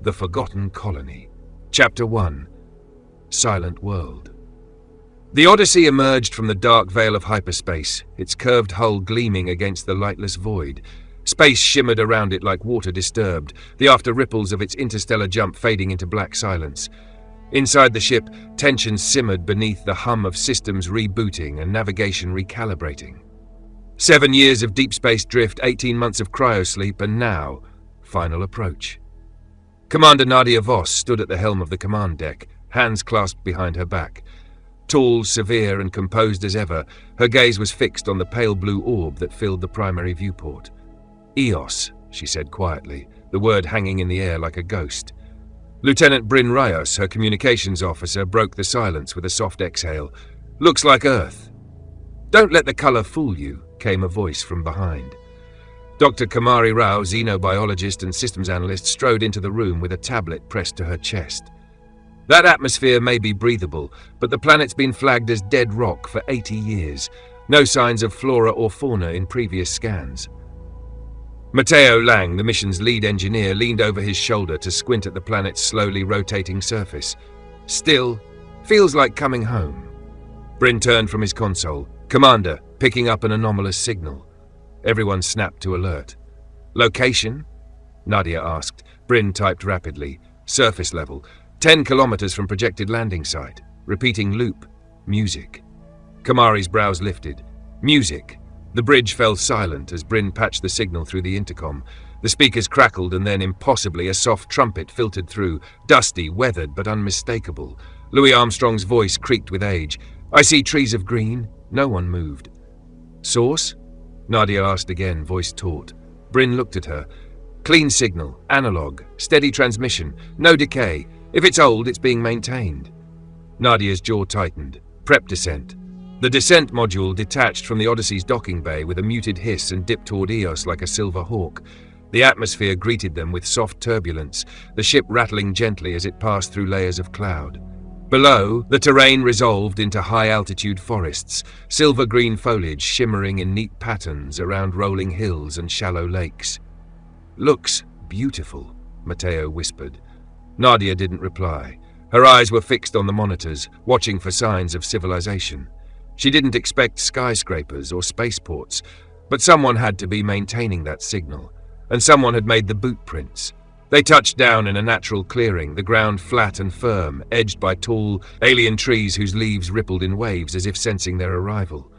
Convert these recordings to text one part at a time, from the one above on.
The Forgotten Colony. Chapter 1. Silent World. The Odyssey emerged from the dark veil of hyperspace, its curved hull gleaming against the lightless void. Space shimmered around it like water disturbed, the after ripples of its interstellar jump fading into black silence. Inside the ship, tension simmered beneath the hum of systems rebooting and navigation recalibrating. 7 years of deep space drift, 18 months of cryosleep, and now, final approach. Commander Nadia Voss stood at the helm of the command deck, hands clasped behind her back. Tall, severe, and composed as ever, her gaze was fixed on the pale blue orb that filled the primary viewport. "Eos," she said quietly, the word hanging in the air like a ghost. Lieutenant Bryn Rios, her communications officer, broke the silence with a soft exhale. "Looks like Earth." "Don't let the color fool you," came a voice from behind. Dr. Kamari Rao, xenobiologist and systems analyst, strode into the room with a tablet pressed to her chest. "That atmosphere may be breathable, but the planet's been flagged as dead rock for 80 years. No signs of flora or fauna in previous scans." Matteo Lang, the mission's lead engineer, leaned over his shoulder to squint at the planet's slowly rotating surface. "Still, feels like coming home." Bryn turned from his console. "Commander, picking up an anomalous signal." Everyone snapped to alert. "Location?" Nadia asked. Bryn typed rapidly. "Surface level. 10 kilometers from projected landing site. Repeating loop. Music." Kamari's brows lifted. "Music." The bridge fell silent as Bryn patched the signal through the intercom. The speakers crackled and then, impossibly, a soft trumpet filtered through, dusty, weathered, but unmistakable. Louis Armstrong's voice creaked with age. "I see trees of green." No one moved. "Source?" Nadia asked again, voice taut. Bryn looked at her. "Clean signal, analog, steady transmission, no decay. If it's old, it's being maintained." Nadia's jaw tightened. "Prep descent." The descent module detached from the Odyssey's docking bay with a muted hiss and dipped toward Eos like a silver hawk. The atmosphere greeted them with soft turbulence, the ship rattling gently as it passed through layers of cloud. Below, the terrain resolved into high-altitude forests, silver-green foliage shimmering in neat patterns around rolling hills and shallow lakes. "Looks beautiful," Matteo whispered. Nadia didn't reply. Her eyes were fixed on the monitors, watching for signs of civilization. She didn't expect skyscrapers or spaceports, but someone had to be maintaining that signal, and someone had made the boot prints. They touched down in a natural clearing, the ground flat and firm, edged by tall, alien trees whose leaves rippled in waves as if sensing their arrival.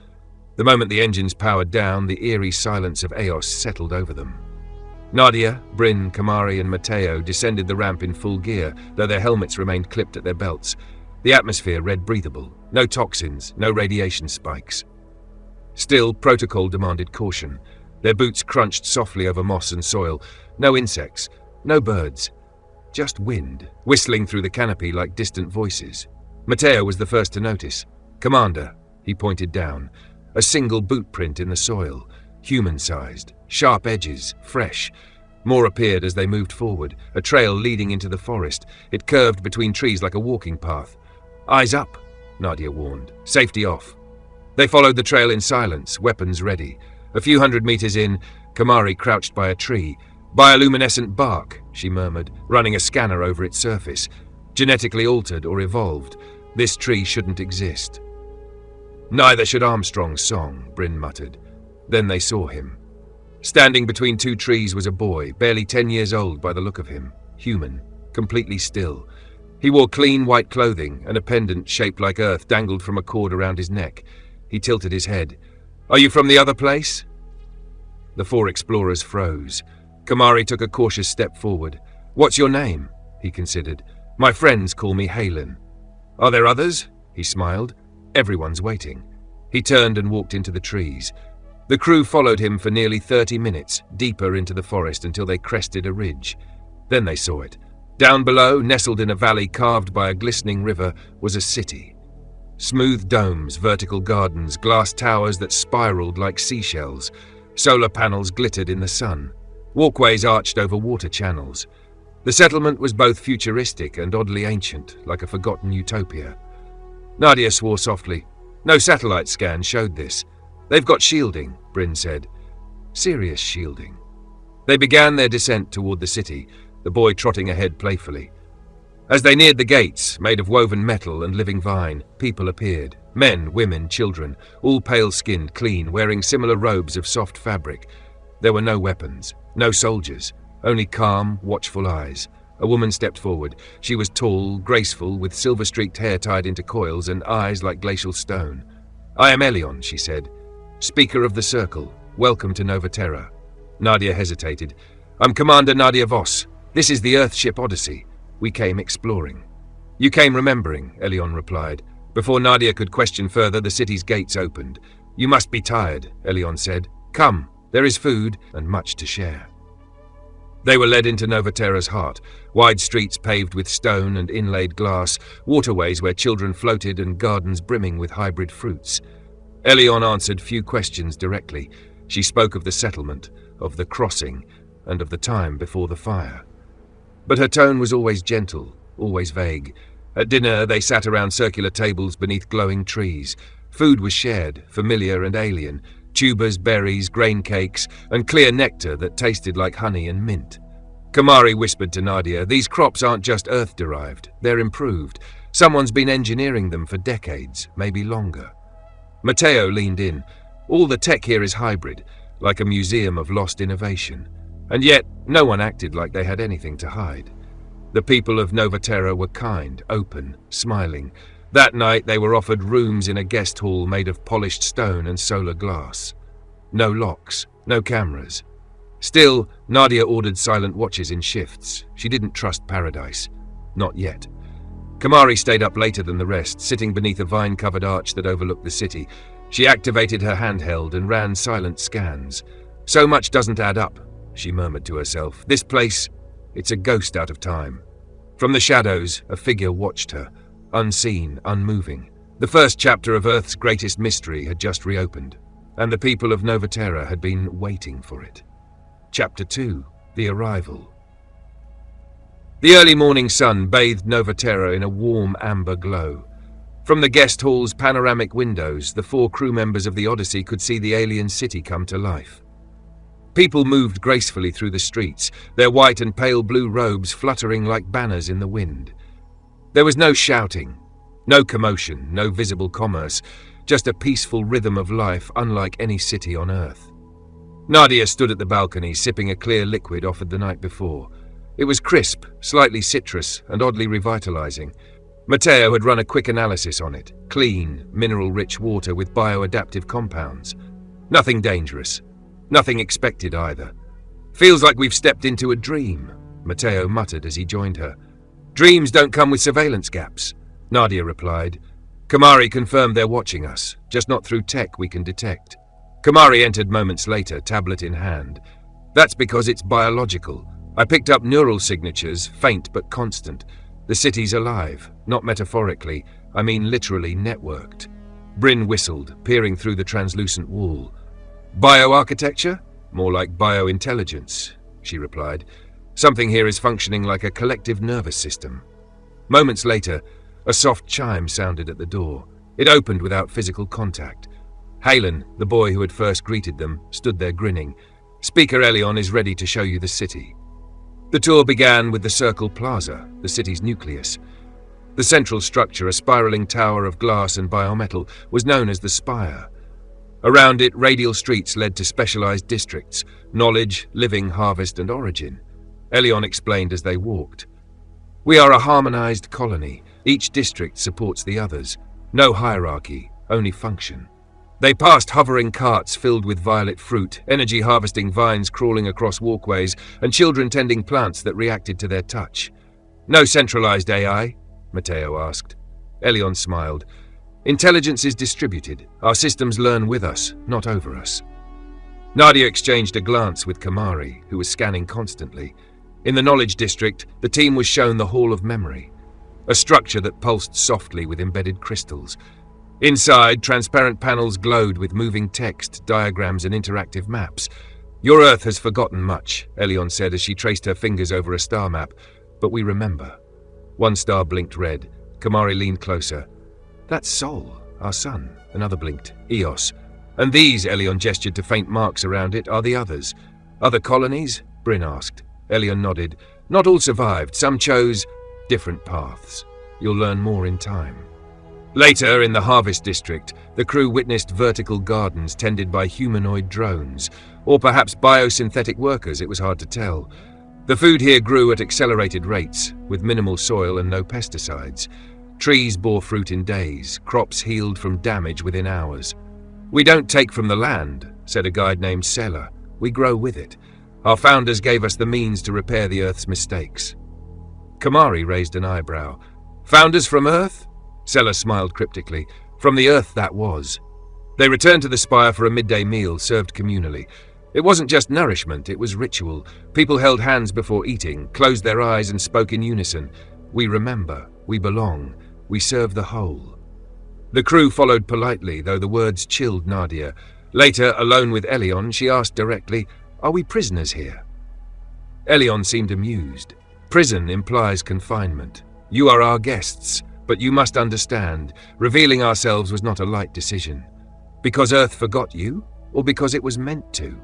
The moment the engines powered down, the eerie silence of Eos settled over them. Nadia, Bryn, Kamari, and Matteo descended the ramp in full gear, though their helmets remained clipped at their belts. The atmosphere read breathable. No toxins, no radiation spikes. Still, protocol demanded caution. Their boots crunched softly over moss and soil. No insects, no birds. Just wind, whistling through the canopy like distant voices. Matteo was the first to notice. "Commander," he pointed down. A single boot print in the soil, human-sized, sharp edges, fresh. More appeared as they moved forward, a trail leading into the forest. It curved between trees like a walking path. "Eyes up," Nadia warned. "Safety off." They followed the trail in silence, weapons ready. A few hundred meters in, Kamari crouched by a tree. "Bioluminescent bark," she murmured, running a scanner over its surface. "Genetically altered or evolved. This tree shouldn't exist." "Neither should Armstrong's song," Bryn muttered. Then they saw him. Standing between two trees was a boy, barely 10 years old by the look of him. Human, completely still. He wore clean white clothing, and a pendant shaped like Earth dangled from a cord around his neck. He tilted his head. "Are you from the other place?" The 4 explorers froze. Kamari took a cautious step forward. "What's your name?" he considered. "My friends call me Halen." "Are there others?" he smiled. "Everyone's waiting." He turned and walked into the trees. The crew followed him for nearly 30 minutes, deeper into the forest until they crested a ridge. Then they saw it. Down below, nestled in a valley carved by a glistening river, was a city. Smooth domes, vertical gardens, glass towers that spiraled like seashells. Solar panels glittered in the sun. Walkways arched over water channels. The settlement was both futuristic and oddly ancient, like a forgotten utopia. Nadia swore softly. "No satellite scan showed this. They've got shielding," Bryn said. "Serious shielding." They began their descent toward the city. the boy trotting ahead playfully. As they neared the gates, made of woven metal and living vine, people appeared. Men, women, children, all pale-skinned, clean, wearing similar robes of soft fabric. There were no weapons, no soldiers, only calm, watchful eyes. A woman stepped forward. She was tall, graceful, with silver-streaked hair tied into coils and eyes like glacial stone. "I am Elion," she said. "Speaker of the Circle. Welcome to Nova Terra." Nadia hesitated. "I'm Commander Nadia Voss. This is the Earthship Odyssey. We came exploring." "You came remembering," Elion replied. Before Nadia could question further, the city's gates opened. "You must be tired," Elion said. "Come, there is food and much to share." They were led into Nova Terra's heart, wide streets paved with stone and inlaid glass, waterways where children floated and gardens brimming with hybrid fruits. Elion answered few questions directly. She spoke of the settlement, of the crossing, and of the time before the fire. But her tone was always gentle, always vague. At dinner, they sat around circular tables beneath glowing trees. Food was shared, familiar and alien, tubers, berries, grain cakes, and clear nectar that tasted like honey and mint. Kamari whispered to Nadia, "These crops aren't just Earth-derived, they're improved. Someone's been engineering them for decades, maybe longer." Matteo leaned in. "All the tech here is hybrid, like a museum of lost innovation. And yet, no one acted like they had anything to hide. The people of Nova Terra were kind, open, smiling. That night they were offered rooms in a guest hall made of polished stone and solar glass. No locks, no cameras. Still, Nadia ordered silent watches in shifts. She didn't trust paradise. Not yet. Kamari stayed up later than the rest, sitting beneath a vine-covered arch that overlooked the city. She activated her handheld and ran silent scans. "So much doesn't add up," she murmured to herself. "This place, it's a ghost out of time." From the shadows, a figure watched her, unseen, unmoving. The first chapter of Earth's greatest mystery had just reopened, and the people of Nova Terra had been waiting for it. Chapter 2: The Arrival. The early morning sun bathed Nova Terra in a warm amber glow. From the guest hall's panoramic windows, the 4 crew members of the Odyssey could see the alien city come to life. People moved gracefully through the streets, their white and pale blue robes fluttering like banners in the wind. There was no shouting, no commotion, no visible commerce, just a peaceful rhythm of life unlike any city on Earth. Nadia stood at the balcony, sipping a clear liquid offered the night before. It was crisp, slightly citrus, and oddly revitalizing. Matteo had run a quick analysis on it. Clean, mineral-rich water with bioadaptive compounds. Nothing dangerous. Nothing expected either. "Feels like we've stepped into a dream," Matteo muttered as he joined her. "Dreams don't come with surveillance gaps," Nadia replied. "Kamari confirmed they're watching us, just not through tech we can detect." Kamari entered moments later, tablet in hand. "That's because it's biological. I picked up neural signatures, faint but constant. The city's alive, not metaphorically, I mean literally networked." Bryn whistled, peering through the translucent wall. "Bioarchitecture? More like biointelligence," she replied. "Something here is functioning like a collective nervous system." Moments later, a soft chime sounded at the door. It opened without physical contact. Halen, the boy who had first greeted them, stood there grinning. "Speaker Elion is ready to show you the city." The tour began with the Circle Plaza, the city's nucleus. The central structure, a spiraling tower of glass and biometal, was known as the Spire. Around it, radial streets led to specialized districts: knowledge, living, harvest, and origin. Elion explained as they walked. "We are a harmonized colony. Each district supports the others. No hierarchy, only function." They passed hovering carts filled with violet fruit, energy-harvesting vines crawling across walkways, and children tending plants that reacted to their touch. "No centralized AI?" Matteo asked. Elion smiled. "Intelligence is distributed. Our systems learn with us, not over us." Nadia exchanged a glance with Kamari, who was scanning constantly. In the Knowledge District, the team was shown the Hall of Memory, a structure that pulsed softly with embedded crystals. Inside, transparent panels glowed with moving text, diagrams, and interactive maps. "Your Earth has forgotten much," Elion said as she traced her fingers over a star map. "But we remember." One star blinked red. Kamari leaned closer. "That's Sol, our sun." Another blinked. "Eos. And these," Elion gestured to faint marks around it, "are the others." "Other colonies?" Bryn asked. Elion nodded. Not all survived, some chose different paths. You'll learn more in time. Later, in the Harvest District, the crew witnessed vertical gardens tended by humanoid drones, or perhaps biosynthetic workers, it was hard to tell. The food here grew at accelerated rates, with minimal soil and no pesticides. Trees bore fruit in days, crops healed from damage within hours. "We don't take from the land," said a guide named Seller. "We grow with it. Our founders gave us the means to repair the Earth's mistakes." Kamari raised an eyebrow. "Founders from Earth?" Seller smiled cryptically. "From the Earth that was." They returned to the spire for a midday meal served communally. It wasn't just nourishment, it was ritual. People held hands before eating, closed their eyes and spoke in unison. "We remember, we belong, we serve the whole." The crew followed politely, though the words chilled Nadia. Later, alone with Elion, she asked directly, "Are we prisoners here?" Elion seemed amused. "Prison implies confinement. You are our guests, but you must understand, revealing ourselves was not a light decision. Because Earth forgot you, or because it was meant to?"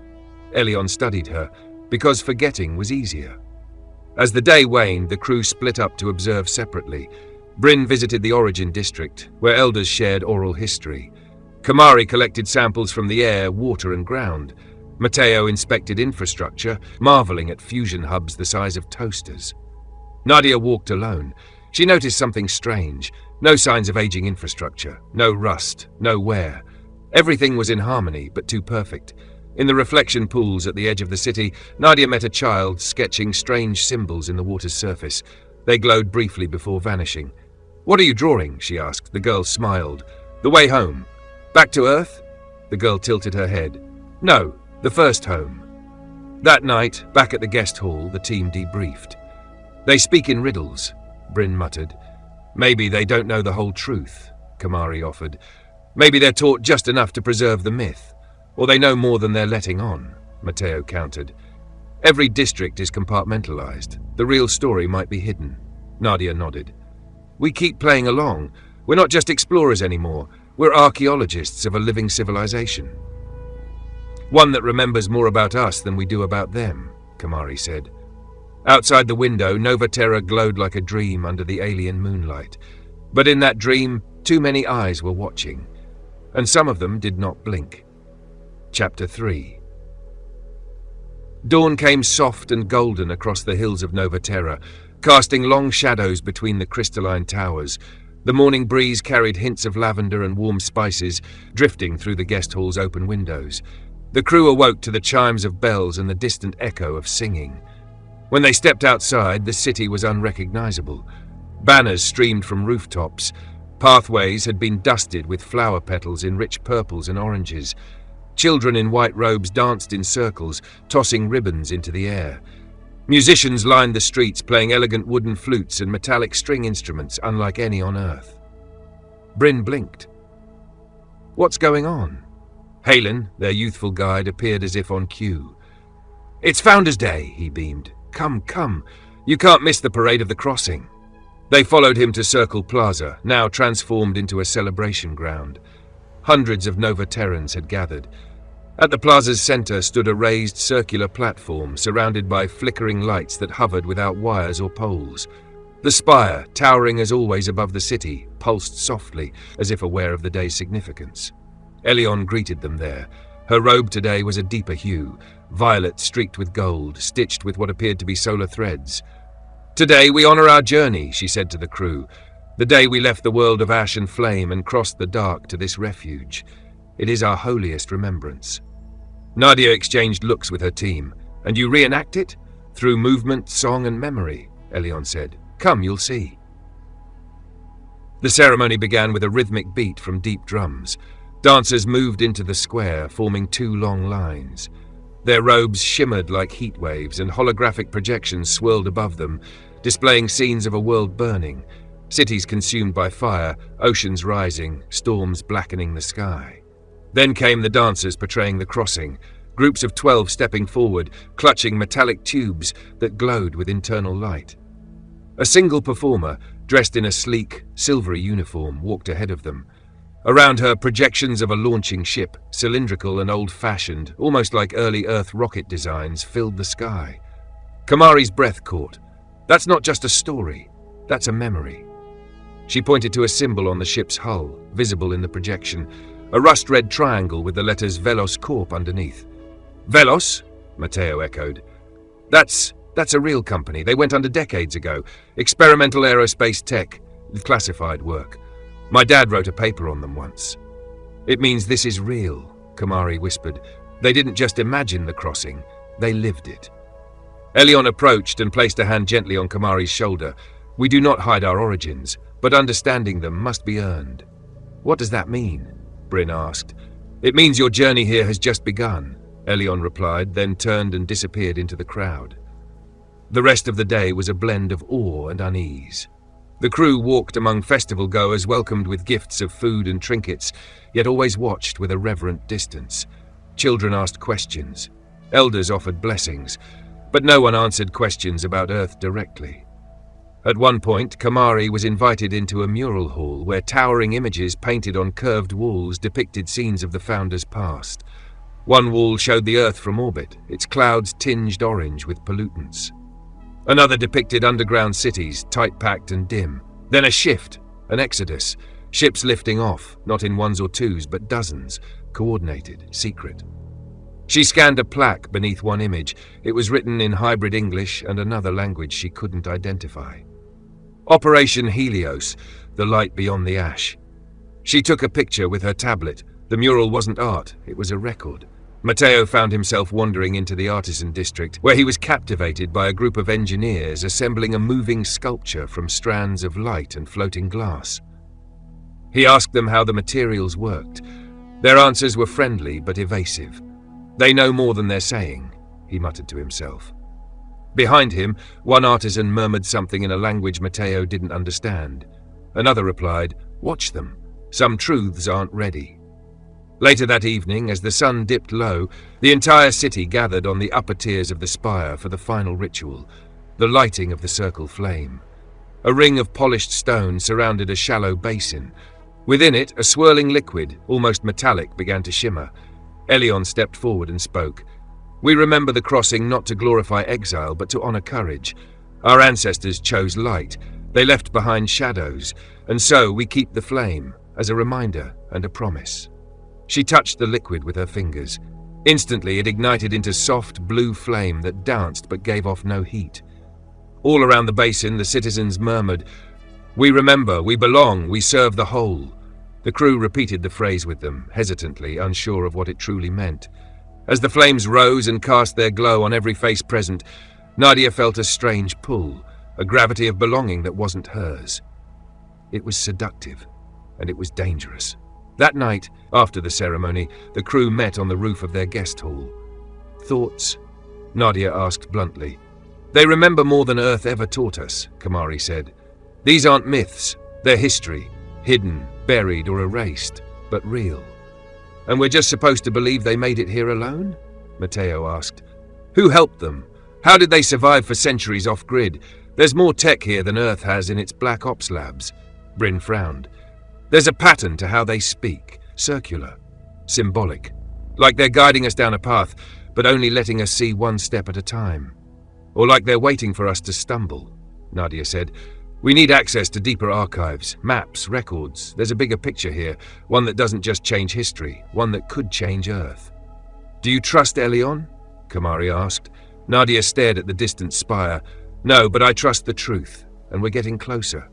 Elion studied her. "Because forgetting was easier." As the day waned, the crew split up to observe separately. Bryn visited the Origin District, where elders shared oral history. Kamari collected samples from the air, water and ground. Matteo inspected infrastructure, marveling at fusion hubs the size of toasters. Nadia walked alone. She noticed something strange. No signs of aging infrastructure, no rust, no wear. Everything was in harmony, but too perfect. In the reflection pools at the edge of the city, Nadia met a child sketching strange symbols in the water's surface. They glowed briefly before vanishing. "What are you drawing?" she asked. The girl smiled. "The way home." "Back to Earth?" The girl tilted her head. "No, the first home." That night, back at the guest hall, the team debriefed. "They speak in riddles," Bryn muttered. "Maybe they don't know the whole truth," Kamari offered. "Maybe they're taught just enough to preserve the myth. Or they know more than they're letting on," Matteo countered. "Every district is compartmentalized. The real story might be hidden." Nadia nodded. "We keep playing along. We're not just explorers anymore. We're archaeologists of a living civilization. One that remembers more about us than we do about them," Kamari said. Outside the window, Nova Terra glowed like a dream under the alien moonlight. But in that dream, too many eyes were watching, and some of them did not blink. Chapter 3. Dawn came soft and golden across the hills of Nova Terra, casting long shadows between the crystalline towers. The morning breeze carried hints of lavender and warm spices, drifting through the guest hall's open windows. The crew awoke to the chimes of bells and the distant echo of singing. When they stepped outside, the city was unrecognizable. Banners streamed from rooftops. Pathways had been dusted with flower petals in rich purples and oranges. Children in white robes danced in circles, tossing ribbons into the air. Musicians lined the streets, playing elegant wooden flutes and metallic string instruments unlike any on Earth. Bryn blinked. "What's going on?" Halen, their youthful guide, appeared as if on cue. "It's Founders' Day," he beamed. Come, come. You can't miss the parade of the crossing." They followed him to Circle Plaza, now transformed into a celebration ground. Hundreds of Nova Terrans had gathered. At the plaza's center stood a raised circular platform surrounded by flickering lights that hovered without wires or poles. The spire, towering as always above the city, pulsed softly, as if aware of the day's significance. Elion greeted them there. Her robe today was a deeper hue, violet streaked with gold, stitched with what appeared to be solar threads. "Today we honor our journey," she said to the crew. "The day we left the world of ash and flame and crossed the dark to this refuge. It is our holiest remembrance." Nadia exchanged looks with her team. "And you reenact it? Through movement, song and memory," Elion said. "Come, you'll see." The ceremony began with a rhythmic beat from deep drums. Dancers moved into the square, forming two long lines. Their robes shimmered like heat waves, and holographic projections swirled above them, displaying scenes of a world burning, cities consumed by fire, oceans rising, storms blackening the sky. Then came the dancers portraying the crossing, groups of 12 stepping forward, clutching metallic tubes that glowed with internal light. A single performer, dressed in a sleek, silvery uniform, walked ahead of them. Around her, projections of a launching ship, cylindrical and old-fashioned, almost like early Earth rocket designs, filled the sky. Kamari's breath caught. That's not just a story, that's a memory. She pointed to a symbol on the ship's hull, visible in the projection, a rust-red triangle with the letters Velos Corp underneath. Velos? Matteo echoed. That's a real company. They went under decades ago. Experimental aerospace tech, classified work. My dad wrote a paper on them once. It means this is real, Kamari whispered. They didn't just imagine the crossing, they lived it. Elion approached and placed a hand gently on Kamari's shoulder. We do not hide our origins, but understanding them must be earned. What does that mean? Bryn asked. It means your journey here has just begun, Elion replied, then turned and disappeared into the crowd. The rest of the day was a blend of awe and unease. The crew walked among festival goers welcomed with gifts of food and trinkets, yet always watched with a reverent distance. Children asked questions. Elders offered blessings, but no one answered questions about Earth directly. At one point, Kamari was invited into a mural hall where towering images painted on curved walls depicted scenes of the Founders' past. One wall showed the Earth from orbit, its clouds tinged orange with pollutants. Another depicted underground cities, tight-packed and dim. Then a shift, an exodus, ships lifting off, not in ones or twos, but dozens, coordinated, secret. She scanned a plaque beneath one image. It was written in hybrid English and another language she couldn't identify. Operation Helios, the light beyond the ash. She took a picture with her tablet. The mural wasn't art, it was a record. Matteo found himself wandering into the artisan district, where he was captivated by a group of engineers assembling a moving sculpture from strands of light and floating glass. He asked them how the materials worked. Their answers were friendly but evasive. They know more than they're saying, he muttered to himself. Behind him, one artisan murmured something in a language Matteo didn't understand. Another replied, "Watch them. Some truths aren't ready." Later that evening, as the sun dipped low, the entire city gathered on the upper tiers of the spire for the final ritual, the lighting of the circle flame. A ring of polished stone surrounded a shallow basin. Within it, a swirling liquid, almost metallic, began to shimmer. Elion stepped forward and spoke. We remember the crossing not to glorify exile, but to honor courage. Our ancestors chose light. They left behind shadows, and so we keep the flame, as a reminder and a promise. She touched the liquid with her fingers. Instantly, it ignited into soft blue flame that danced but gave off no heat. All around the basin, the citizens murmured, "We remember, we belong, we serve the whole." The crew repeated the phrase with them, hesitantly, unsure of what it truly meant. As the flames rose and cast their glow on every face present, Nadia felt a strange pull, a gravity of belonging that wasn't hers. It was seductive, and it was dangerous. That night, after the ceremony, the crew met on the roof of their guest hall. "Thoughts?" Nadia asked bluntly. "They remember more than Earth ever taught us," Kamari said. "These aren't myths, they're history, hidden, buried or erased, but real." "And we're just supposed to believe they made it here alone?" Matteo asked. "Who helped them? How did they survive for centuries off-grid? There's more tech here than Earth has in its black ops labs." Bryn frowned. "There's a pattern to how they speak, circular, symbolic, like they're guiding us down a path, but only letting us see one step at a time. Or like they're waiting for us to stumble," Nadia said. "We need access to deeper archives, maps, records. There's a bigger picture here, one that doesn't just change history, one that could change Earth." "Do you trust Elion?" Kamari asked. Nadia stared at the distant spire. "No, but I trust the truth, and we're getting closer."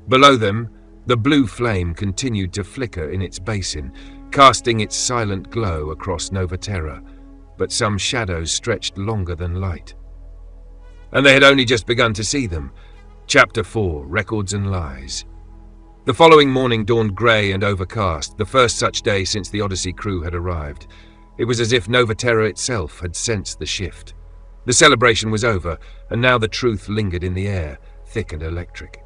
Below them, the blue flame continued to flicker in its basin, casting its silent glow across Nova Terra, but some shadows stretched longer than light. And they had only just begun to see them. Chapter 4, Records and Lies. The following morning dawned grey and overcast, the first such day since the Odyssey crew had arrived. It was as if Nova Terra itself had sensed the shift. The celebration was over, and now the truth lingered in the air, thick and electric.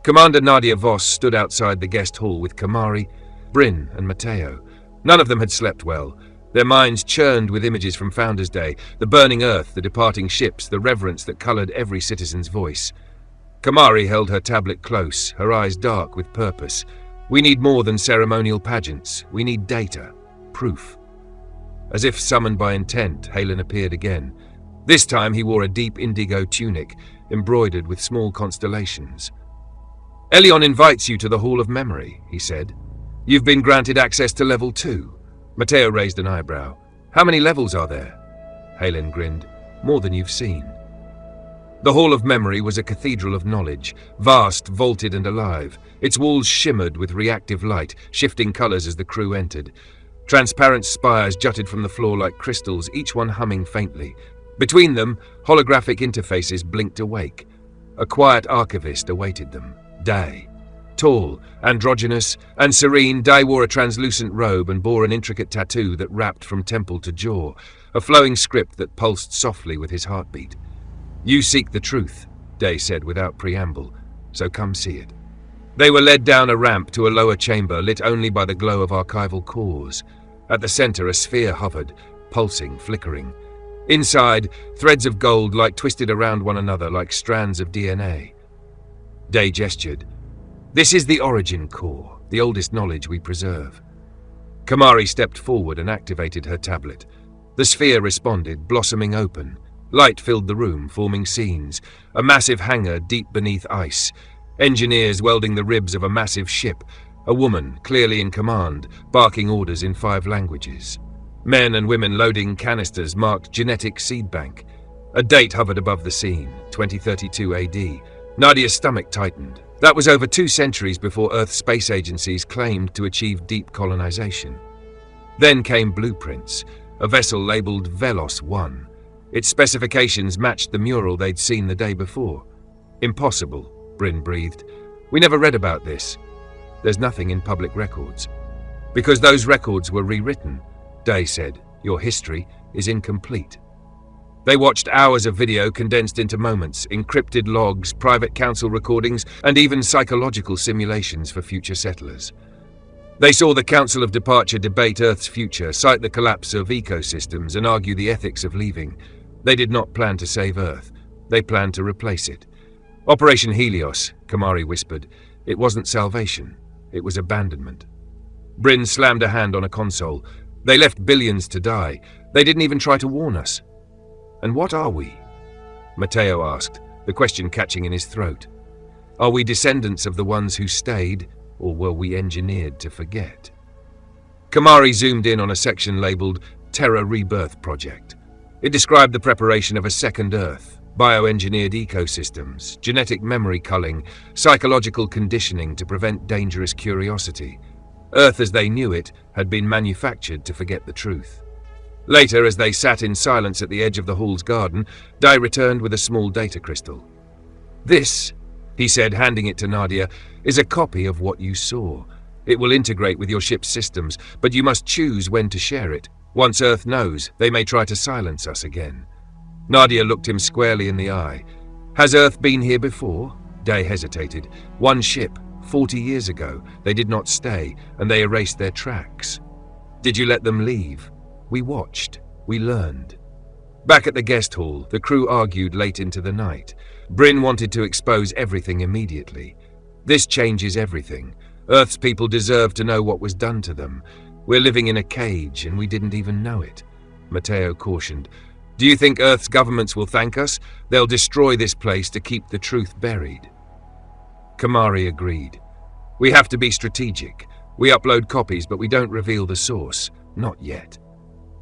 Commander Nadia Voss stood outside the guest hall with Kamari, Bryn, and Matteo. None of them had slept well. Their minds churned with images from Founders' Day, the burning Earth, the departing ships, the reverence that coloured every citizen's voice. Kamari held her tablet close, her eyes dark with purpose. "We need more than ceremonial pageants. We need data. Proof." As if summoned by intent, Halen appeared again. This time he wore a deep indigo tunic. embroidered with small constellations. "Elion invites you to the Hall of Memory," he said. "You've been granted access to Level 2. Matteo raised an eyebrow. "How many levels are there?" Halen grinned. "More than you've seen." The Hall of Memory was a cathedral of knowledge, vast, vaulted and alive. Its walls shimmered with reactive light, shifting colors as the crew entered. Transparent spires jutted from the floor like crystals, each one humming faintly. Between them, holographic interfaces blinked awake. A quiet archivist awaited them. Day. Tall, androgynous, and serene, Day wore a translucent robe and bore an intricate tattoo that wrapped from temple to jaw, a flowing script that pulsed softly with his heartbeat. "You seek the truth," Day said without preamble, "so come see it." They were led down a ramp to a lower chamber lit only by the glow of archival cores. At the center, a sphere hovered, pulsing, flickering. Inside, threads of gold light twisted around one another like strands of DNA. Day gestured. "This is the origin core, the oldest knowledge we preserve." Kamari stepped forward and activated her tablet. The sphere responded, blossoming open. Light filled the room, forming scenes. A massive hangar deep beneath ice. Engineers welding the ribs of a massive ship. A woman, clearly in command, barking orders in 5 languages. Men and women loading canisters marked genetic seed bank. A date hovered above the scene, 2032 AD. Nadia's stomach tightened. That was over 2 centuries before Earth's space agencies claimed to achieve deep colonization. Then came blueprints, a vessel labeled Velos 1. Its specifications matched the mural they'd seen the day before. "Impossible," Bryn breathed. "We never read about this. There's nothing in public records." "Because those records were rewritten," Day said. "Your history is incomplete." They watched hours of video condensed into moments, encrypted logs, private council recordings, and even psychological simulations for future settlers. They saw the Council of Departure debate Earth's future, cite the collapse of ecosystems, and argue the ethics of leaving. They did not plan to save Earth. They planned to replace it. "Operation Helios," Kamari whispered. "It wasn't salvation. It was abandonment." Bryn slammed a hand on a console. "They left billions to die. They didn't even try to warn us." "And what are we?" Matteo asked, the question catching in his throat. "Are we descendants of the ones who stayed, or were we engineered to forget?" Kamari zoomed in on a section labeled Terra Rebirth Project. It described the preparation of a second Earth, bioengineered ecosystems, genetic memory culling, psychological conditioning to prevent dangerous curiosity. Earth as they knew it had been manufactured to forget the truth. Later, as they sat in silence at the edge of the hall's garden, Day returned with a small data crystal. "This," he said, handing it to Nadia, "is a copy of what you saw. It will integrate with your ship's systems, but you must choose when to share it. Once Earth knows, they may try to silence us again." Nadia looked him squarely in the eye. "Has Earth been here before?" Day hesitated. "One ship, 40 years ago. They did not stay, and they erased their tracks." "Did you let them leave?" "We watched. We learned." Back at the guest hall, the crew argued late into the night. Bryn wanted to expose everything immediately. "This changes everything. Earth's people deserve to know what was done to them. We're living in a cage, and we didn't even know it," Matteo cautioned. "Do you think Earth's governments will thank us? They'll destroy this place to keep the truth buried." Kamari agreed. "We have to be strategic. We upload copies, but we don't reveal the source. Not yet."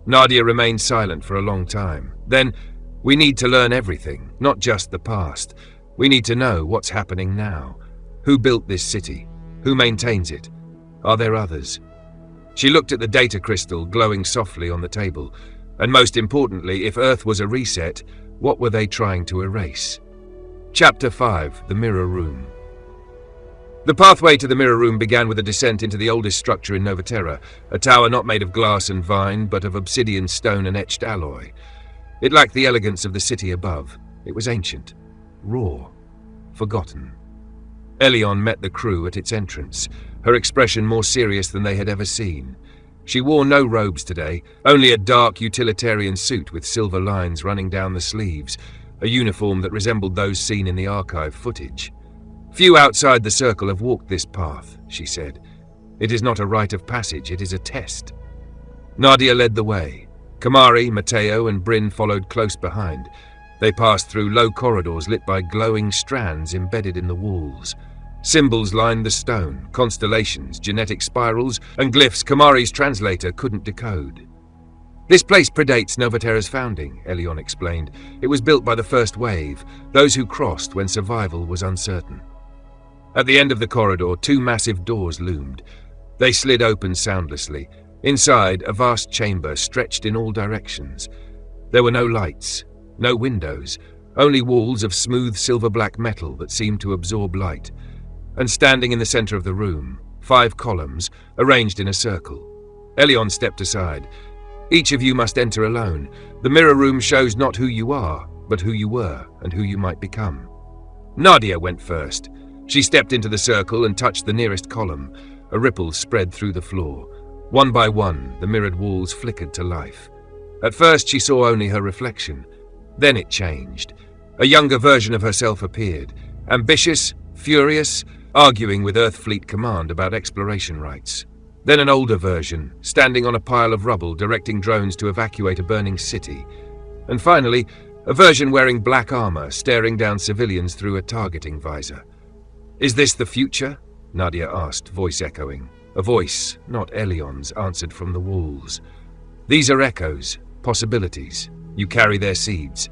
Nadia remained silent for a long time. Then, "We need to learn everything, not just the past. We need to know what's happening now. Who built this city? Who maintains it? Are there others?" She looked at the data crystal glowing softly on the table. And most importantly, if Earth was a reset, what were they trying to erase? Chapter 5: The Mirror Room. The pathway to the Mirror Room began with a descent into the oldest structure in Novaterra, a tower not made of glass and vine, but of obsidian, stone and etched alloy. It lacked the elegance of the city above. It was ancient, raw, forgotten. Elion met the crew at its entrance, her expression more serious than they had ever seen. She wore no robes today, only a dark utilitarian suit with silver lines running down the sleeves, a uniform that resembled those seen in the archive footage. "Few outside the circle have walked this path," she said. "It is not a rite of passage, it is a test." Nadia led the way. Kamari, Matteo, and Bryn followed close behind. They passed through low corridors lit by glowing strands embedded in the walls. Symbols lined the stone, constellations, genetic spirals, and glyphs Kamari's translator couldn't decode. This place predates Novaterra's founding, Elion explained. It was built by the first wave, those who crossed when survival was uncertain. At the end of the corridor, two massive doors loomed. They slid open soundlessly. Inside, a vast chamber stretched in all directions. There were no lights, no windows, only walls of smooth silver-black metal that seemed to absorb light. And standing in the center of the room, 5 columns, arranged in a circle. Elion stepped aside. Each of you must enter alone. The mirror room shows not who you are, but who you were and who you might become. Nadia went first. She stepped into the circle and touched the nearest column. A ripple spread through the floor. One by one, the mirrored walls flickered to life. At first, she saw only her reflection. Then it changed. A younger version of herself appeared, ambitious, furious, arguing with Earthfleet Command about exploration rights. Then an older version, standing on a pile of rubble, directing drones to evacuate a burning city. And finally, a version wearing black armor, staring down civilians through a targeting visor. "Is this the future?" Nadia asked, voice echoing. A voice, not Elion's, answered from the walls. "These are echoes, possibilities. You carry their seeds."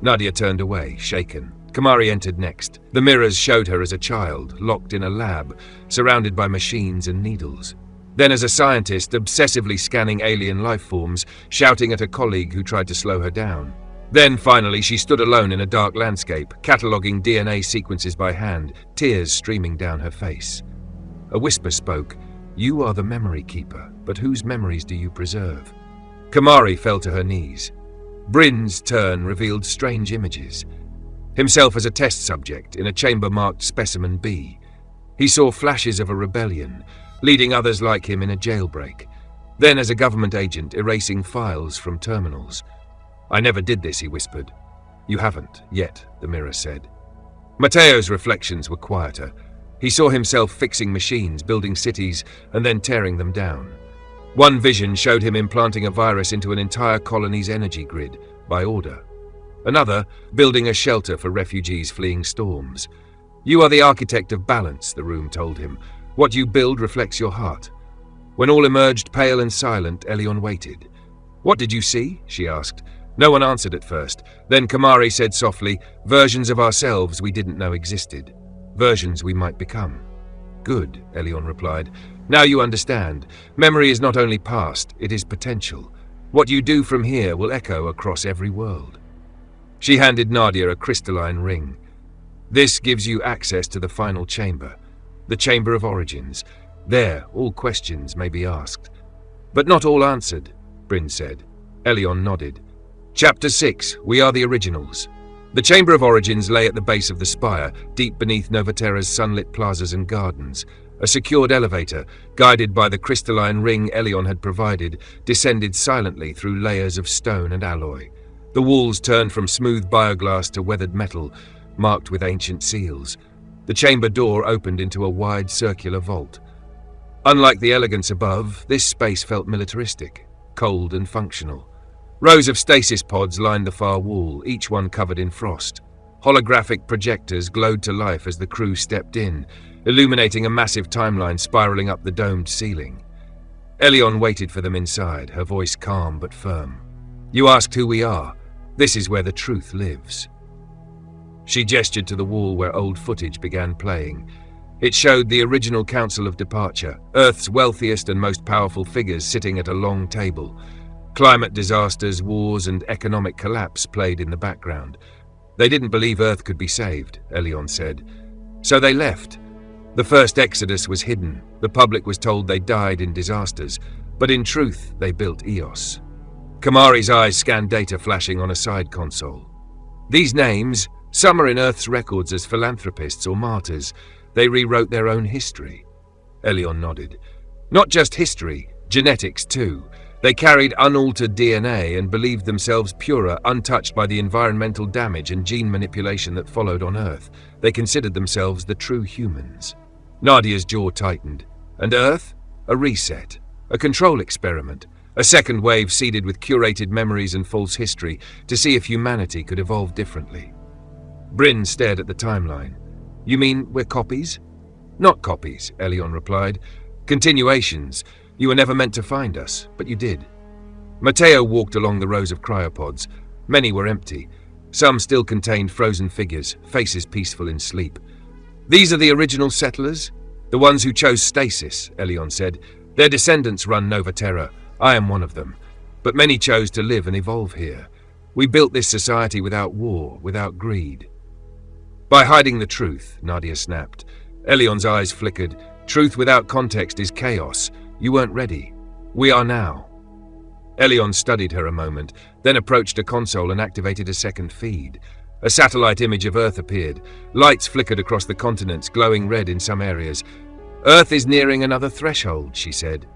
Nadia turned away, shaken. Kamari entered next. The mirrors showed her as a child, locked in a lab, surrounded by machines and needles. Then as a scientist, obsessively scanning alien life forms, shouting at a colleague who tried to slow her down. Then, finally, she stood alone in a dark landscape, cataloguing DNA sequences by hand, tears streaming down her face. A whisper spoke. "You are the memory keeper, but whose memories do you preserve?" Kamari fell to her knees. Bryn's turn revealed strange images. Himself as a test subject in a chamber marked Specimen B. He saw flashes of a rebellion, leading others like him in a jailbreak. Then as a government agent erasing files from terminals. "I never did this," he whispered. "You haven't, yet," the mirror said. Mateo's reflections were quieter. He saw himself fixing machines, building cities, and then tearing them down. One vision showed him implanting a virus into an entire colony's energy grid, by order. Another, building a shelter for refugees fleeing storms. "You are the architect of balance," the room told him. "What you build reflects your heart." When all emerged pale and silent, Elion waited. "What did you see?" she asked. No one answered at first. Then Kamari said softly, "Versions of ourselves we didn't know existed. Versions we might become." "Good," Elion replied. "Now you understand. Memory is not only past, it is potential. What you do from here will echo across every world." She handed Nadia a crystalline ring. "This gives you access to the final chamber, the Chamber of Origins. There, all questions may be asked." "But not all answered," Bryn said. Elion nodded. Chapter 6, We Are the Originals. The Chamber of Origins lay at the base of the spire, deep beneath Novaterra's sunlit plazas and gardens. A secured elevator, guided by the crystalline ring Elion had provided, descended silently through layers of stone and alloy. The walls turned from smooth bioglass to weathered metal, marked with ancient seals. The chamber door opened into a wide circular vault. Unlike the elegance above, this space felt militaristic, cold and functional. Rows of stasis pods lined the far wall, each one covered in frost. Holographic projectors glowed to life as the crew stepped in, illuminating a massive timeline spiraling up the domed ceiling. Elion waited for them inside, her voice calm but firm. "You asked who we are. This is where the truth lives." She gestured to the wall where old footage began playing. It showed the original Council of Departure, Earth's wealthiest and most powerful figures sitting at a long table. Climate disasters, wars, and economic collapse played in the background. They didn't believe Earth could be saved, Elion said. So they left. The first exodus was hidden. The public was told they died in disasters, but in truth, they built EOS. Kamari's eyes scanned data flashing on a side console. These names, some are in Earth's records as philanthropists or martyrs. They rewrote their own history. Elion nodded. Not just history, genetics too. They carried unaltered DNA and believed themselves purer, untouched by the environmental damage and gene manipulation that followed on Earth. They considered themselves the true humans. Nadia's jaw tightened. And Earth? A reset. A control experiment. A second wave seeded with curated memories and false history to see if humanity could evolve differently. Bryn stared at the timeline. You mean we're copies? Not copies, Elion replied. Continuations. You were never meant to find us, but you did. Matteo walked along the rows of cryopods. Many were empty. Some still contained frozen figures, faces peaceful in sleep. These are the original settlers? The ones who chose stasis, Elion said. Their descendants run Nova Terra. I am one of them. But many chose to live and evolve here. We built this society without war, without greed. By hiding the truth, Nadia snapped. Elion's eyes flickered. Truth without context is chaos. You weren't ready. We are now. Elion studied her a moment, then approached a console and activated a second feed. A satellite image of Earth appeared. Lights flickered across the continents, glowing red in some areas. Earth is nearing another threshold, she said.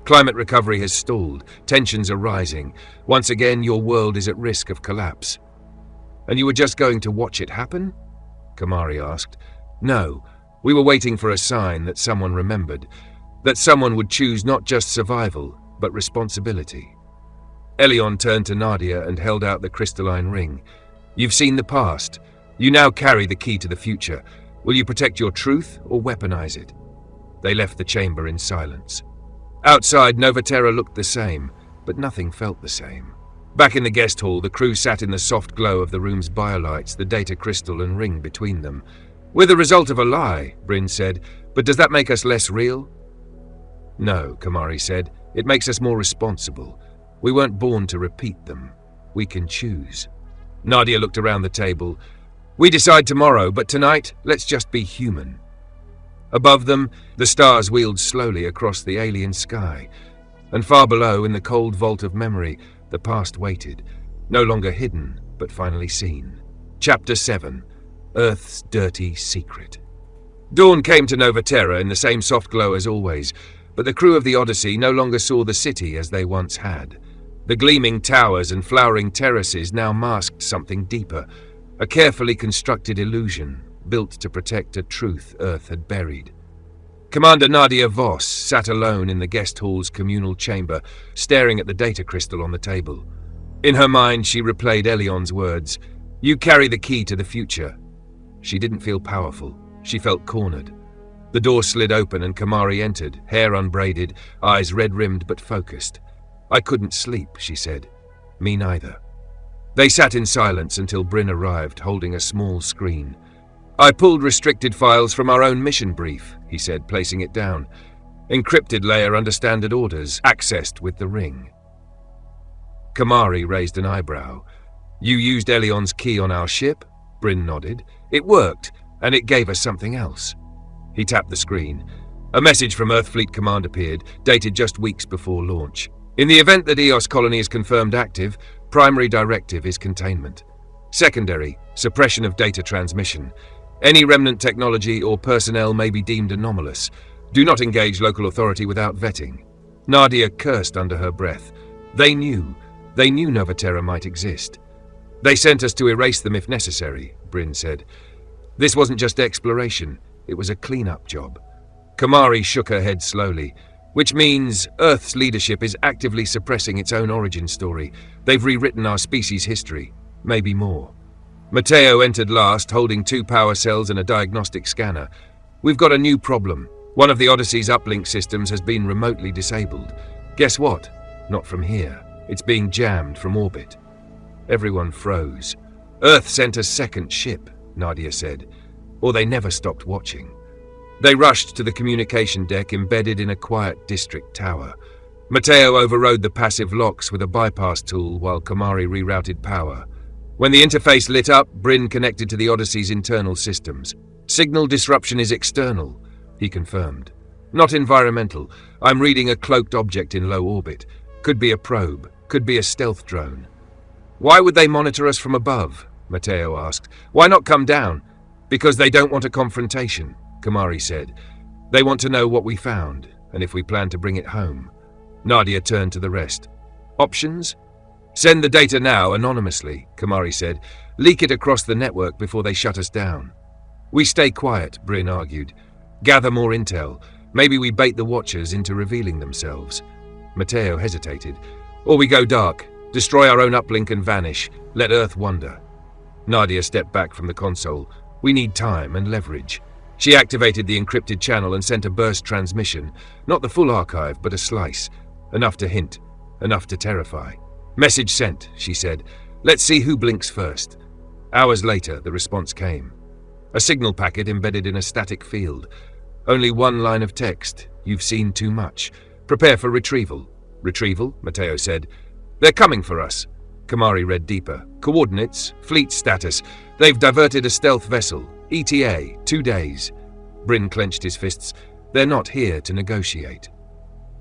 Climate recovery has stalled. Tensions are rising. Once again, your world is at risk of collapse. And you were just going to watch it happen? Kamari asked. No, we were waiting for a sign that someone remembered. That someone would choose not just survival, but responsibility. Elion turned to Nadia and held out the crystalline ring. You've seen the past. You now carry the key to the future. Will you protect your truth or weaponize it? They left the chamber in silence. Outside, Nova Terra looked the same, but nothing felt the same. Back in the guest hall, the crew sat in the soft glow of the room's biolights, the data crystal and ring between them. We're the result of a lie, Bryn said, but does that make us less real? No, Kamari said. It makes us more responsible. We weren't born to repeat them. We can choose. Nadia looked around the table. We decide tomorrow, but tonight, let's just be human. Above them, the stars wheeled slowly across the alien sky, and far below, in the cold vault of memory, the past waited, no longer hidden, but finally seen. Chapter 7. Earth's Dirty Secret. Dawn came to Nova Terra in the same soft glow as always, but the crew of the Odyssey no longer saw the city as they once had. The gleaming towers and flowering terraces now masked something deeper, a carefully constructed illusion, built to protect a truth Earth had buried. Commander Nadia Voss sat alone in the guest hall's communal chamber, staring at the data crystal on the table. In her mind, she replayed Elion's words, "You carry the key to the future." She didn't feel powerful. She felt cornered. The door slid open and Kamari entered, hair unbraided, eyes red-rimmed but focused. "I couldn't sleep," she said. "Me neither." They sat in silence until Bryn arrived, holding a small screen. "I pulled restricted files from our own mission brief," he said, placing it down. "Encrypted layer under standard orders, accessed with the ring." Kamari raised an eyebrow. "You used Elion's key on our ship?" Bryn nodded. "It worked, and it gave us something else." He tapped the screen. A message from Earthfleet Command appeared, dated just weeks before launch. "In the event that EOS colony is confirmed active, primary directive is containment. Secondary, suppression of data transmission. Any remnant technology or personnel may be deemed anomalous. Do not engage local authority without vetting." Nadia cursed under her breath. They knew Nova Terra might exist. "They sent us to erase them if necessary," Bryn said. "This wasn't just exploration, it was a clean-up job." Kamari shook her head slowly. "Which means Earth's leadership is actively suppressing its own origin story. They've rewritten our species' history, maybe more." Matteo entered last, holding 2 power cells and a diagnostic scanner. "We've got a new problem. One of the Odyssey's uplink systems has been remotely disabled. Guess what? Not from here. It's being jammed from orbit." Everyone froze. "Earth sent a second ship," Nadia said. "Or they never stopped watching." They rushed to the communication deck embedded in a quiet district tower. Matteo overrode the passive locks with a bypass tool while Kamari rerouted power. When the interface lit up, Bryn connected to the Odyssey's internal systems. "Signal disruption is external," he confirmed. "Not environmental. I'm reading a cloaked object in low orbit. Could be a probe, could be a stealth drone." "Why would they monitor us from above?" Matteo asked. "Why not come down?" "Because they don't want a confrontation," Kamari said. "They want to know what we found, and if we plan to bring it home." Nadia turned to the rest. "Options?" "Send the data now, anonymously," Kamari said. "Leak it across the network before they shut us down." "We stay quiet," Bryn argued. "Gather more intel. Maybe we bait the Watchers into revealing themselves." Matteo hesitated. Or we go dark, destroy our own uplink and vanish, let Earth wander. Nadia stepped back from the console. We need time and leverage. She activated the encrypted channel and sent a burst transmission. Not the full archive, but a slice. Enough to hint, enough to terrify. Message sent, she said. Let's see who blinks first. Hours later, the response came. A signal packet embedded in a static field. Only one line of text. You've seen too much. Prepare for retrieval. Retrieval? Matteo said. They're coming for us. Kamari read deeper. Coordinates, fleet status. They've diverted a stealth vessel. ETA, 2 days. Bryn clenched his fists. They're not here to negotiate.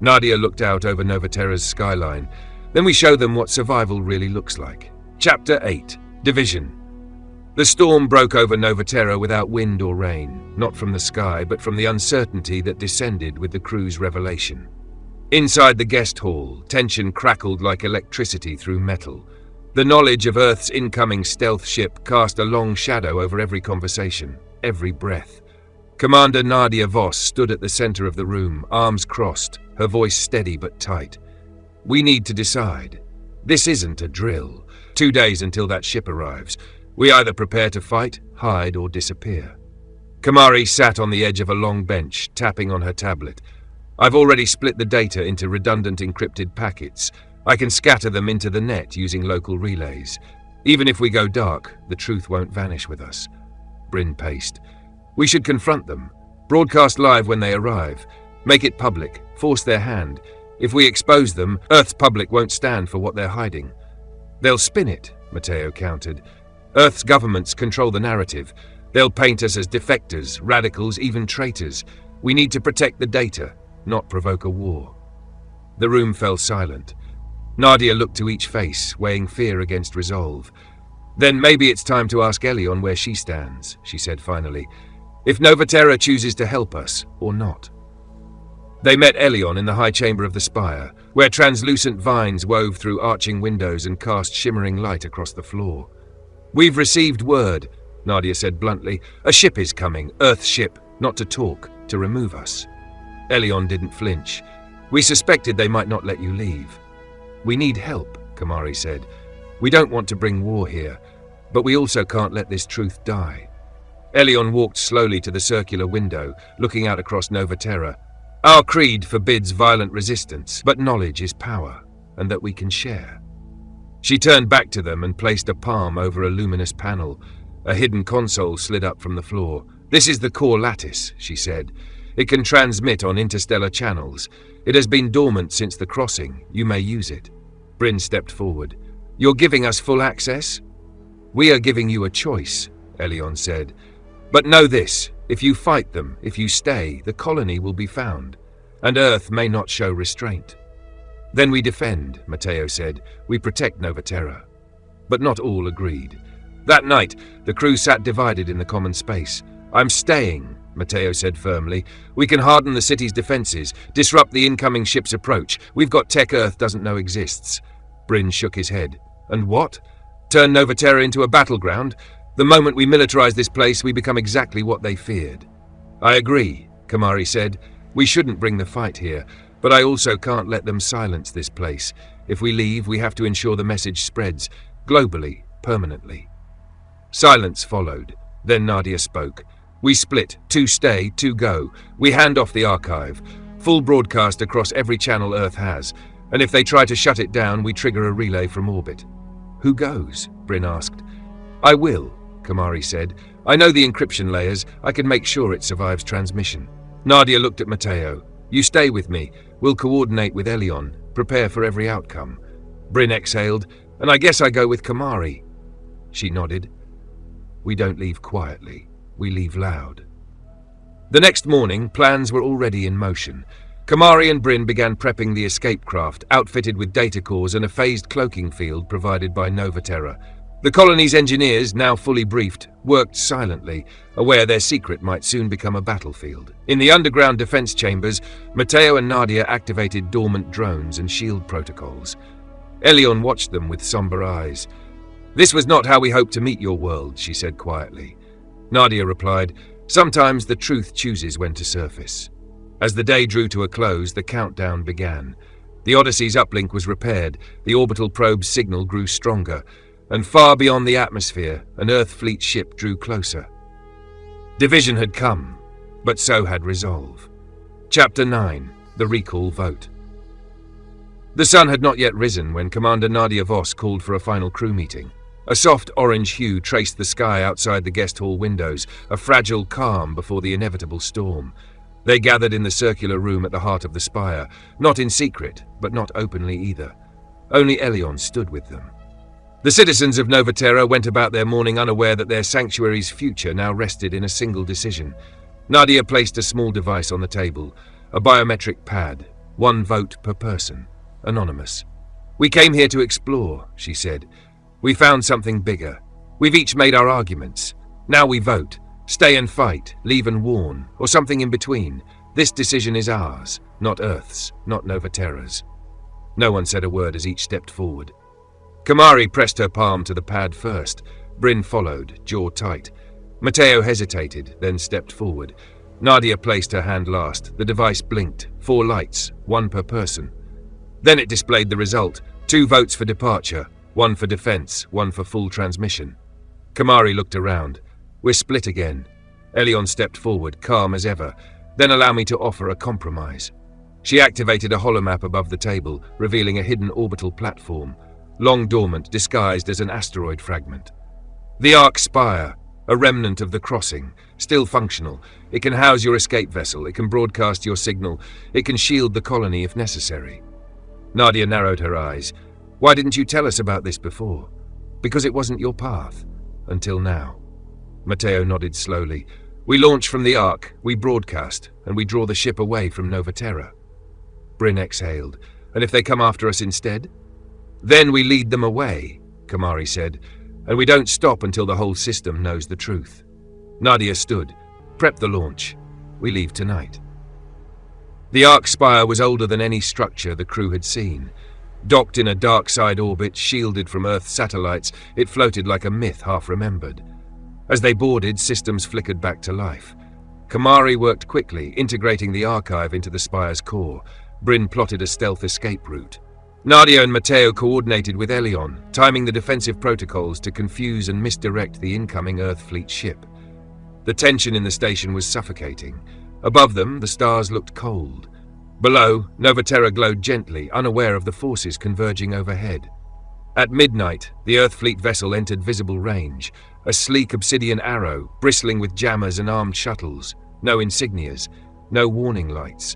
Nadia looked out over Novaterra's skyline. Then we show them what survival really looks like. Chapter 8. Division. The storm broke over Novaterra without wind or rain, not from the sky, but from the uncertainty that descended with the crew's revelation. Inside the guest hall, tension crackled like electricity through metal. The knowledge of Earth's incoming stealth ship cast a long shadow over every conversation, every breath. Commander Nadia Voss stood at the center of the room, arms crossed, her voice steady but tight. We need to decide. This isn't a drill. 2 days until that ship arrives. We either prepare to fight, hide, or disappear. Kamari sat on the edge of a long bench, tapping on her tablet. I've already split the data into redundant encrypted packets. I can scatter them into the net using local relays. Even if we go dark, the truth won't vanish with us. Bryn paced. We should confront them. Broadcast live when they arrive. Make it public. Force their hand. If we expose them, Earth's public won't stand for what they're hiding. They'll spin it, Matteo countered. Earth's governments control the narrative. They'll paint us as defectors, radicals, even traitors. We need to protect the data, not provoke a war. The room fell silent. Nadia looked to each face, weighing fear against resolve. Then maybe it's time to ask Elion where she stands, she said finally. If Novaterra chooses to help us, or not. They met Elion in the high chamber of the spire, where translucent vines wove through arching windows and cast shimmering light across the floor. We've received word, Nadia said bluntly. A ship is coming, Earth's ship, not to talk, to remove us. Elion didn't flinch. We suspected they might not let you leave. We need help, Kamari said. We don't want to bring war here, but we also can't let this truth die. Elion walked slowly to the circular window, looking out across Novaterra. Our creed forbids violent resistance, but knowledge is power, and that we can share. She turned back to them and placed a palm over a luminous panel. A hidden console slid up from the floor. This is the core lattice, she said. It can transmit on interstellar channels. It has been dormant since the crossing. You may use it. Bryn stepped forward. You're giving us full access? We are giving you a choice, Elion said. But know this, if you fight them, if you stay, the colony will be found, and Earth may not show restraint. Then we defend, Matteo said. We protect Novaterra. But not all agreed. That night, the crew sat divided in the common space. I'm staying, Matteo said firmly. We can harden the city's defenses, disrupt the incoming ship's approach. We've got tech Earth doesn't know exists. Bryn shook his head. And what? Turn Novaterra into a battleground? The moment we militarize this place, we become exactly what they feared. I agree, Kamari said. We shouldn't bring the fight here, but I also can't let them silence this place. If we leave, we have to ensure the message spreads, globally, permanently. Silence followed. Then Nadia spoke. We split. 2 stay, 2 go. We hand off the archive. Full broadcast across every channel Earth has. And if they try to shut it down, we trigger a relay from orbit. Who goes? Bryn asked. I will, Kamari said. I know the encryption layers. I can make sure it survives transmission. Nadia looked at Matteo. You stay with me. We'll coordinate with Elion. Prepare for every outcome. Bryn exhaled. And I guess I go with Kamari. She nodded. We don't leave quietly. We leave loud. The next morning, plans were already in motion. Kamari and Bryn began prepping the escape craft, outfitted with data cores and a phased cloaking field provided by Novaterra. The colony's engineers, now fully briefed, worked silently, aware their secret might soon become a battlefield. In the underground defense chambers, Matteo and Nadia activated dormant drones and shield protocols. Elion watched them with somber eyes. This was not how we hoped to meet your world, she said quietly. Nadia replied, sometimes the truth chooses when to surface. As the day drew to a close, the countdown began. The Odyssey's uplink was repaired, the orbital probe's signal grew stronger, and far beyond the atmosphere, an Earth fleet ship drew closer. Division had come, but so had resolve. Chapter 9. The Recall Vote. The sun had not yet risen when Commander Nadia Voss called for a final crew meeting. A soft orange hue traced the sky outside the guest hall windows, a fragile calm before the inevitable storm. They gathered in the circular room at the heart of the spire, not in secret, but not openly either. Only Elion stood with them. The citizens of Novaterra went about their morning unaware that their sanctuary's future now rested in a single decision. Nadia placed a small device on the table, a biometric pad, 1 vote per person, anonymous. "We came here to explore," she said. "We found something bigger. We've each made our arguments. Now we vote. Stay and fight, leave and warn, or something in between. This decision is ours, not Earth's, not Novaterra's." No one said a word as each stepped forward. Kamari pressed her palm to the pad first. Bryn followed, jaw tight. Matteo hesitated, then stepped forward. Nadia placed her hand last. The device blinked. 4 lights, 1 per person. Then it displayed the result. 2 votes for departure, 1 for defense, 1 for full transmission. Kamari looked around. "We're split again." Elion stepped forward, calm as ever. "Then allow me to offer a compromise." She activated a holomap above the table, revealing a hidden orbital platform, long dormant, disguised as an asteroid fragment. The Ark Spire, a remnant of the crossing, still functional. It can house your escape vessel, it can broadcast your signal, it can shield the colony if necessary. Nadia narrowed her eyes. "Why didn't you tell us about this before?" "Because it wasn't your path. Until now." Matteo nodded slowly. "We launch from the Ark, we broadcast, and we draw the ship away from Novaterra." Bryn exhaled. "And if they come after us instead?" "Then we lead them away," Kamari said, "and we don't stop until the whole system knows the truth." Nadia stood. "Prep the launch. We leave tonight." The Ark Spire was older than any structure the crew had seen. Docked in a dark side orbit, shielded from Earth satellites, it floated like a myth half-remembered. As they boarded, systems flickered back to life. Kamari worked quickly, integrating the archive into the Spire's core. Bryn plotted a stealth escape route. Nadia and Matteo coordinated with Elion, timing the defensive protocols to confuse and misdirect the incoming Earth fleet ship. The tension in the station was suffocating. Above them, the stars looked cold. Below, Novaterra glowed gently, unaware of the forces converging overhead. At midnight, the Earth fleet vessel entered visible range, a sleek obsidian arrow, bristling with jammers and armed shuttles. No insignias, no warning lights.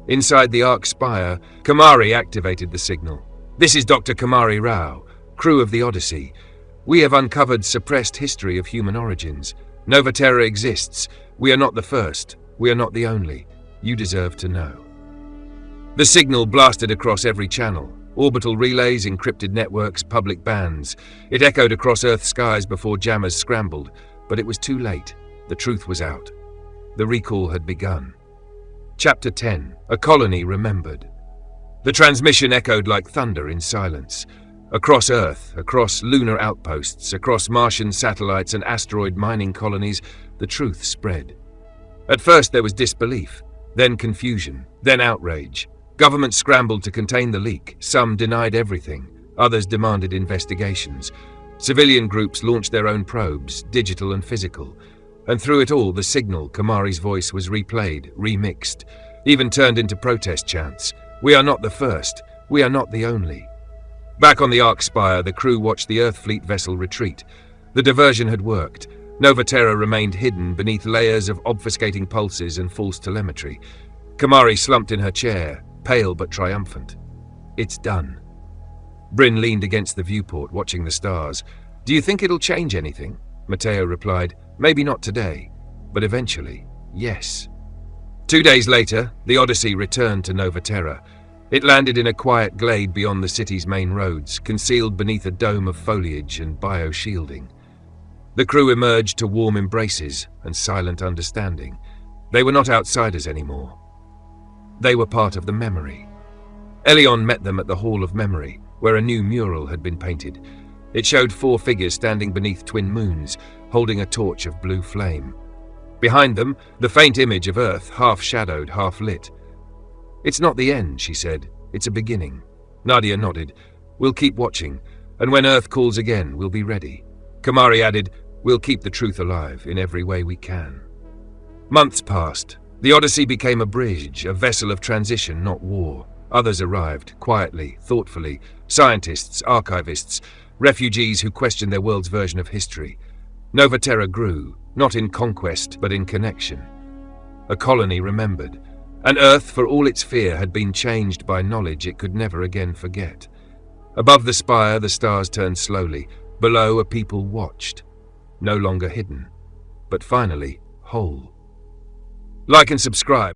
Inside the Ark Spire, Kamari activated the signal. "This is Dr. Kamari Rao, crew of the Odyssey. We have uncovered suppressed history of human origins. Novaterra exists. We are not the first. We are not the only. You deserve to know." The signal blasted across every channel. Orbital relays, encrypted networks, public bands. It echoed across Earth skies before jammers scrambled, but it was too late. The truth was out. The recall had begun. Chapter 10. A Colony Remembered. The transmission echoed like thunder in silence. Across Earth, across lunar outposts, across Martian satellites and asteroid mining colonies, the truth spread. At first there was disbelief, then confusion, then outrage. Governments scrambled to contain the leak. Some denied everything. Others demanded investigations. Civilian groups launched their own probes, digital and physical. And through it all, the signal, Kamari's voice, was replayed, remixed, even turned into protest chants. "We are not the first. We are not the only." Back on the Ark Spire, the crew watched the Earth fleet vessel retreat. The diversion had worked. Novaterra remained hidden beneath layers of obfuscating pulses and false telemetry. Kamari slumped in her chair, pale but triumphant. "It's done." Bryn leaned against the viewport, watching the stars. "Do you think it'll change anything?" Matteo replied, "Maybe not today, but eventually, yes." 2 days later, the Odyssey returned to Novaterra. It landed in a quiet glade beyond the city's main roads, concealed beneath a dome of foliage and bio-shielding. The crew emerged to warm embraces and silent understanding. They were not outsiders anymore. They were part of the memory. Elion met them at the Hall of Memory, where a new mural had been painted. It showed 4 figures standing beneath twin moons, holding a torch of blue flame. Behind them, the faint image of Earth, half-shadowed, half-lit. "It's not the end," she said. It's a beginning. Nadia nodded. We'll keep watching, and when Earth calls again, we'll be ready. Kamari added, we'll keep the truth alive in every way we can. Months passed. The Odyssey became a bridge, a vessel of transition, not war. Others arrived, quietly, thoughtfully. Scientists, archivists, refugees who questioned their world's version of history. Nova Terra grew, not in conquest, but in connection. A colony remembered. And Earth, for all its fear, had been changed by knowledge it could never again forget. Above the spire, the stars turned slowly. Below, a people watched. No longer hidden, but finally whole. Like and subscribe.